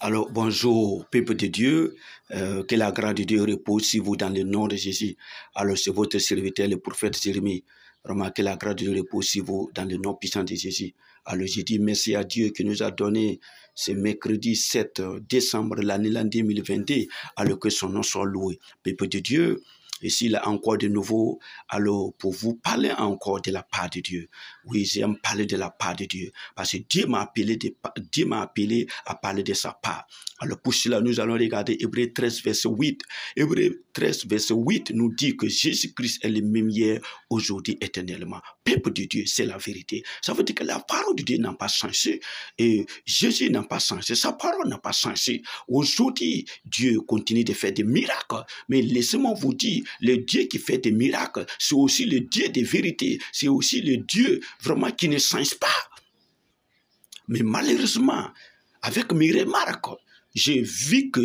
Alors, bonjour, peuple de Dieu, que la grâce de Dieu repose sur vous dans le nom de Jésus. Alors, c'est votre serviteur, le prophète Jérémie. Vraiment, que la grâce de Dieu repose sur vous dans le nom puissant de Jésus. Alors, je dis merci à Dieu qui nous a donné ce mercredi 7 décembre de l'année 2022, alors que son nom soit loué. Peuple de Dieu, ici, là encore de nouveau, alors pour vous parler encore de la part de Dieu. Oui, j'aime parler de la part de Dieu, parce que Dieu m'a appelé à parler de sa part. Alors pour cela, nous allons regarder Hébreux 13, verset 8. Hébreux 13, verset 8 nous dit que Jésus-Christ est le même hier, aujourd'hui, éternellement. Peuple de Dieu, c'est la vérité. Ça veut dire que la parole de Dieu n'a pas changé. Et Jésus n'a pas changé. Sa parole n'a pas changé. Aujourd'hui, Dieu continue de faire des miracles. Mais laissez-moi vous dire, le Dieu qui fait des miracles, c'est aussi le Dieu de vérité. C'est aussi le Dieu vraiment qui ne change pas. Mais malheureusement, avec mes remarques, j'ai vu que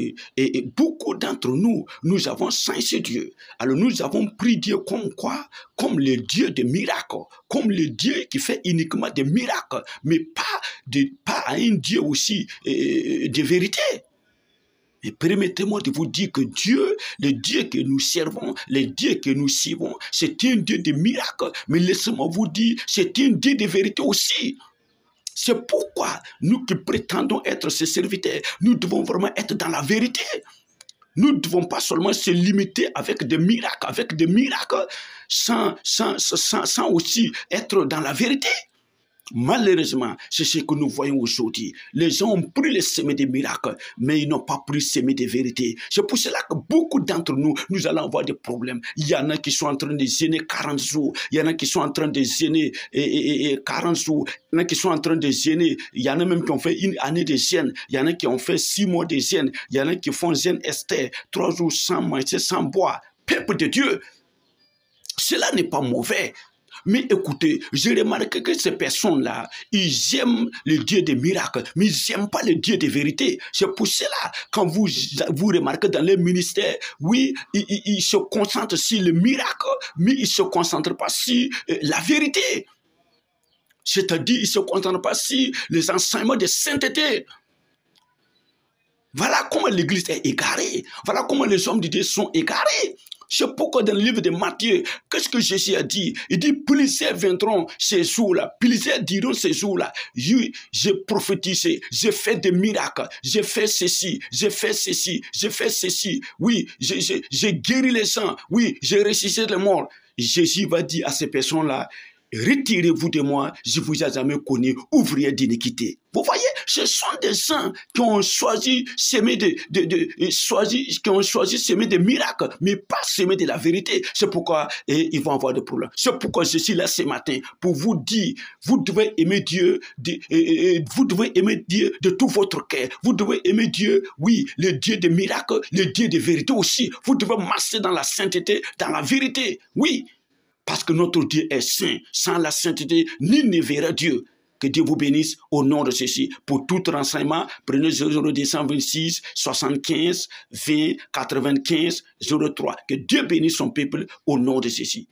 beaucoup d'entre nous, nous avons changé Dieu. Alors nous avons pris Dieu comme quoi? Comme le Dieu des miracles, comme le Dieu qui fait uniquement des miracles, mais pas un Dieu aussi de vérité. Et permettez-moi de vous dire que Dieu, le Dieu que nous servons, le Dieu que nous suivons, c'est un Dieu de miracles, mais laissez-moi vous dire, c'est un Dieu de vérité aussi. C'est pourquoi nous qui prétendons être ses serviteurs, nous devons vraiment être dans la vérité. Nous ne devons pas seulement se limiter avec des miracles, sans aussi être dans la vérité. Malheureusement, c'est ce que nous voyons aujourd'hui. Les gens ont pris le semer des miracles, mais ils n'ont pas pris le semer des vérités. C'est pour cela que beaucoup d'entre nous, nous allons avoir des problèmes. Il y en a qui sont en train de jeûner 40 jours. Il y en a qui sont en train de jeûner 40 jours. Il y en a qui sont en train de jeûner. Il y en a même qui ont fait une année de jeûne. Il y en a qui ont fait 6 mois de jeûne. Il y en a qui font jeûne Esther, 3 jours sans manger, sans boire. Peuple de Dieu, cela n'est pas mauvais. Mais écoutez, j'ai remarqué que ces personnes-là, ils aiment le Dieu des miracles, mais ils n'aiment pas le Dieu des vérités. C'est pour cela, quand vous remarquez dans les ministères, oui, ils se concentrent sur le miracle, mais ils ne se concentrent pas sur la vérité. C'est-à-dire, ils ne se concentrent pas sur les enseignements de sainteté. Voilà comment l'Église est égarée. Voilà comment les hommes de Dieu sont égarés. C'est pourquoi dans le livre de Matthieu, qu'est-ce que Jésus a dit? Il dit, plusieurs viendront ces jours-là, plusieurs diront ces jours-là, j'ai prophétisé, j'ai fait des miracles, j'ai fait ceci, j'ai fait ceci, j'ai fait ceci, oui, j'ai guéri les gens, oui, j'ai ressuscité les morts. Jésus va dire à ces personnes-là, retirez-vous de moi, je vous ai jamais connu, ouvrier d'iniquité. Vous voyez, ce sont des gens qui ont choisi semer des miracles, mais pas semer de la vérité. C'est pourquoi ils vont avoir des problèmes. C'est pourquoi je suis là ce matin pour vous dire, vous devez aimer Dieu, vous devez aimer Dieu de tout votre cœur. Vous devez aimer Dieu, oui, le Dieu des miracles, le Dieu de vérité aussi. Vous devez marcher dans la sainteté, dans la vérité, oui. Parce que notre Dieu est saint. Sans la sainteté, nul ne verra Dieu. Que Dieu vous bénisse au nom de ceci. Pour tout renseignement, prenez 0226 75 20 95 03. Que Dieu bénisse son peuple au nom de ceci.